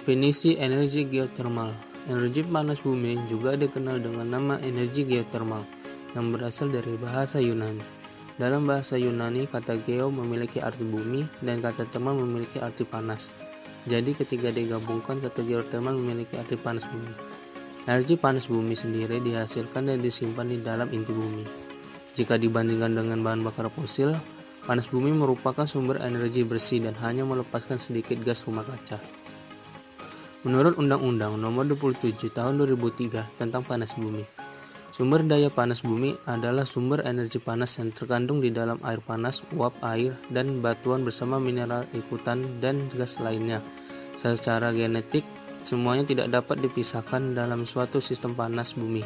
Definisi energi geotermal. Energi panas bumi juga dikenal dengan nama energi geotermal yang berasal dari bahasa Yunani. Dalam bahasa Yunani, kata geo memiliki arti bumi dan kata thermal memiliki arti panas. Jadi ketika digabungkan, kata geotermal memiliki arti panas bumi. Energi panas bumi sendiri dihasilkan dan disimpan di dalam inti bumi. Jika dibandingkan dengan bahan bakar fosil, panas bumi merupakan sumber energi bersih dan hanya melepaskan sedikit gas rumah kaca. Menurut Undang-Undang Nomor 27 Tahun 2003 tentang panas bumi, sumber daya panas bumi adalah sumber energi panas yang terkandung di dalam air panas, uap air, dan batuan bersama mineral ikutan dan gas lainnya. Secara genetik, semuanya tidak dapat dipisahkan dalam suatu sistem panas bumi.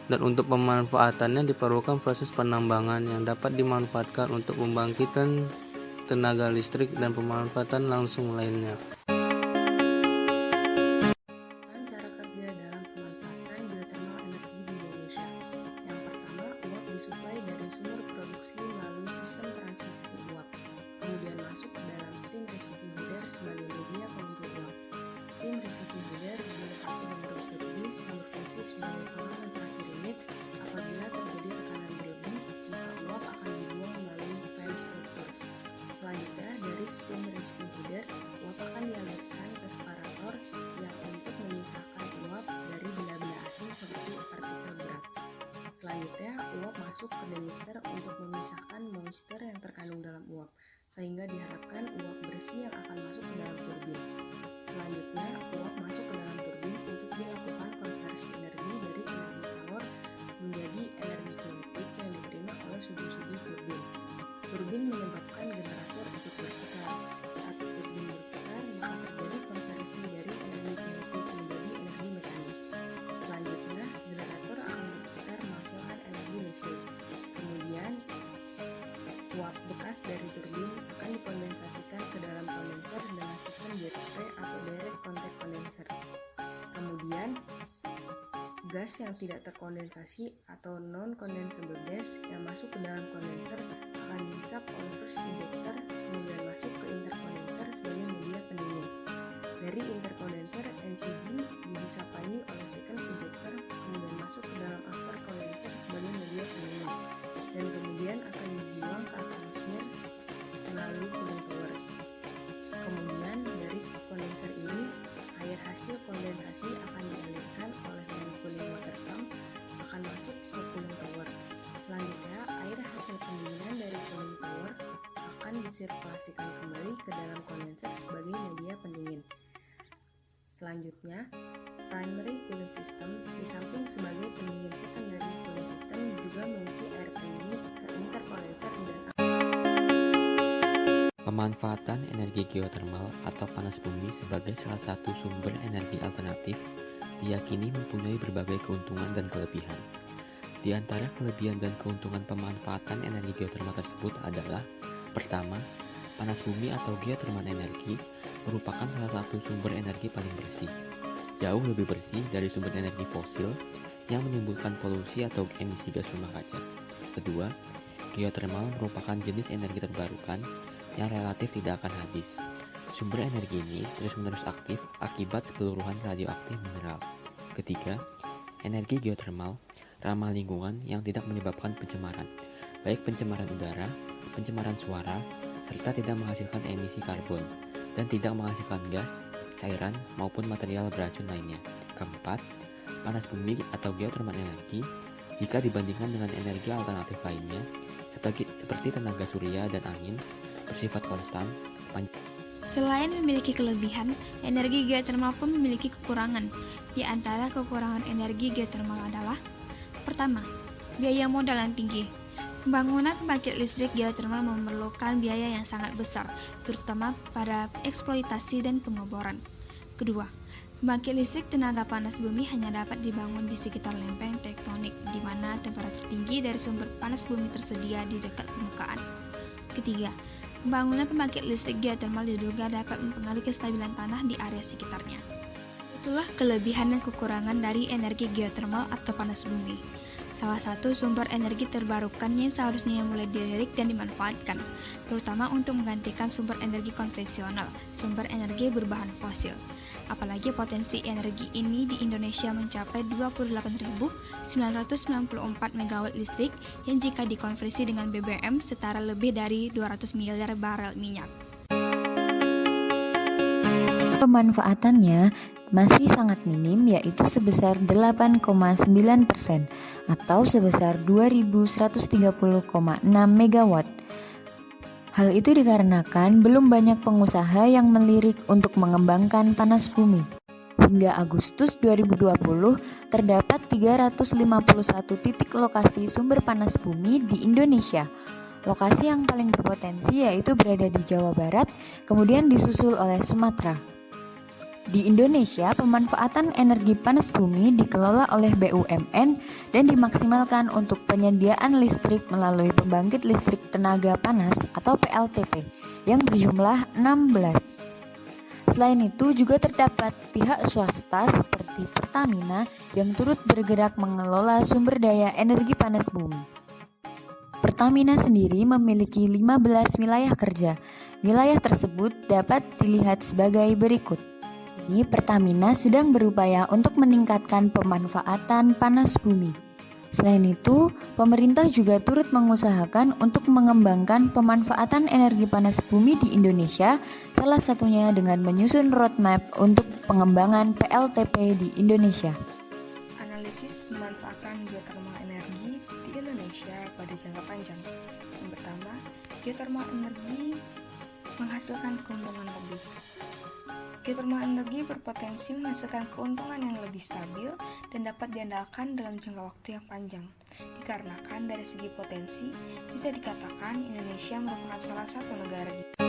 Dan untuk pemanfaatannya diperlukan proses penambangan yang dapat dimanfaatkan untuk pembangkitan tenaga listrik dan pemanfaatan langsung lainnya. Cara kerja dalam pemanfaatan geotermal energi di Indonesia. Yang pertama, uap disuplai dari sumber produksi melalui sistem transmisi uap, kemudian masuk ke dalam steam receiving header sebagai media pengumpul uap. Steam receiving header dilengkapi dengan roof turbine yang berfungsi sebagai penghalang terakhir unit. Apabila terjadi tekanan berlebih, maka uap akan dibuang melalui pipe struktur. Selanjutnya, dari steam receiving header, uap akan dialirkan ke separator yang untuk memisahkan uap dari benda-benda asing seperti partikel berat. Selanjutnya, uap masuk ke demister untuk memisahkan moisture yang terkandung dalam uap, sehingga diharapkan uap bersih yang akan masuk ke dalam turbin. Selanjutnya, uap masuk ke dalam turbin untuk dilakukan konversi energi dari energi kalor menjadi energi kinetik yang diterima oleh suhu-suhu turbin. Turbin menyebabkan generator ikut berputar. Saat turbin berputar, maka terjadi konversi dari energi kinetik menjadi energi mekanis. Selanjutnya, generator akan berputar menghasilkan energi listrik. Kemudian, uap bekas dari turbin akan dikondensasikan ke dalam kondenser dengan sistem jet spray atau direct contact condenser. Kemudian, gas yang tidak terkondensasi atau non-condensable gas yang masuk ke dalam kondenser akan dihisap oleh first injector, kemudian masuk ke interkondenser sebagai media pendingin. Dari interkondenser, NCG dihisapani oleh second injector, kemudian masuk ke dalam after condenser sebagai media pendingin, dan kemudian akan dibuang ke atmosfer melalui cooling tower. Kemudian dari kondenser ini, air hasil kondensasi akan dialirkan oleh main cooling water pump akan masuk ke cooling tower. Selanjutnya, air hasil pendinginan dari cooling tower akan disirkulasikan kembali ke dalam kondenser sebagai media pendingin. Selanjutnya, primary cooling system di samping sebagai pendingin secondary cooling system juga mengisi air pendingin ke interkondenser dan Pemanfaatan energi geotermal atau panas bumi sebagai salah satu sumber energi alternatif diyakini mempunyai berbagai keuntungan dan kelebihan. Di antara kelebihan dan keuntungan pemanfaatan energi geotermal tersebut adalah: pertama, panas bumi atau geotermal energi merupakan salah satu sumber energi paling bersih, jauh lebih bersih dari sumber energi fosil yang menimbulkan polusi atau emisi gas rumah kaca. Kedua, geotermal merupakan jenis energi terbarukan yang relatif tidak akan habis. Sumber energi ini terus-menerus aktif akibat keseluruhan radioaktif mineral. Ketiga, energi geotermal ramah lingkungan yang tidak menyebabkan pencemaran, baik pencemaran udara, pencemaran suara, serta tidak menghasilkan emisi karbon, dan tidak menghasilkan gas, cairan, maupun material beracun lainnya. Keempat, panas bumi atau geotermal energi jika dibandingkan dengan energi alternatif lainnya, seperti tenaga surya dan angin, bersifat konstan. Selain memiliki kelebihan, energi geotermal pun memiliki kekurangan. Di antara kekurangan energi geotermal adalah: pertama, biaya modal yang tinggi. Pembangunan pembangkit listrik geotermal memerlukan biaya yang sangat besar, terutama pada eksploitasi dan pengeboran. Kedua, pembangkit listrik tenaga panas bumi hanya dapat dibangun di sekitar lempeng tektonik, di mana temperatur tinggi dari sumber panas bumi tersedia di dekat permukaan. Ketiga, pembangunan pembangkit listrik geotermal diduga dapat mempengaruhi kestabilan tanah di area sekitarnya. Itulah kelebihan dan kekurangan dari energi geotermal atau panas bumi. salah satu sumber energi terbarukan yang seharusnya mulai dilirik dan dimanfaatkan, terutama untuk menggantikan sumber energi konvensional, sumber energi berbahan fosil. Apalagi potensi energi ini di Indonesia mencapai 28.994 MW listrik yang jika dikonversi dengan BBM setara lebih dari 200 miliar barel minyak. Pemanfaatannya masih sangat minim, yaitu sebesar 8,9% atau sebesar 2.130,6 MW. Hal itu dikarenakan belum banyak pengusaha yang melirik untuk mengembangkan panas bumi. Hingga Agustus 2020, terdapat 351 titik lokasi sumber panas bumi di Indonesia. Lokasi yang paling berpotensi yaitu berada di Jawa Barat, kemudian disusul oleh Sumatera. Di Indonesia, pemanfaatan energi panas bumi dikelola oleh BUMN dan dimaksimalkan untuk penyediaan listrik melalui pembangkit listrik tenaga panas atau PLTP yang berjumlah 16. Selain itu juga terdapat pihak swasta seperti Pertamina yang turut bergerak mengelola sumber daya energi panas bumi. Pertamina sendiri memiliki 15 wilayah kerja. Wilayah tersebut dapat dilihat sebagai berikut. Pertamina sedang berupaya untuk meningkatkan pemanfaatan panas bumi. Selain itu, pemerintah juga turut mengusahakan untuk mengembangkan pemanfaatan energi panas bumi di Indonesia, salah satunya dengan menyusun roadmap untuk pengembangan PLTP di Indonesia. Analisis pemanfaatan geothermal energi di Indonesia pada jangka panjang. Yang pertama, geothermal energi menghasilkan keuntungan lebih. Geothermal energi berpotensi menghasilkan keuntungan yang lebih stabil dan dapat diandalkan dalam jangka waktu yang panjang. Dikarenakan dari segi potensi, bisa dikatakan Indonesia merupakan salah satu negara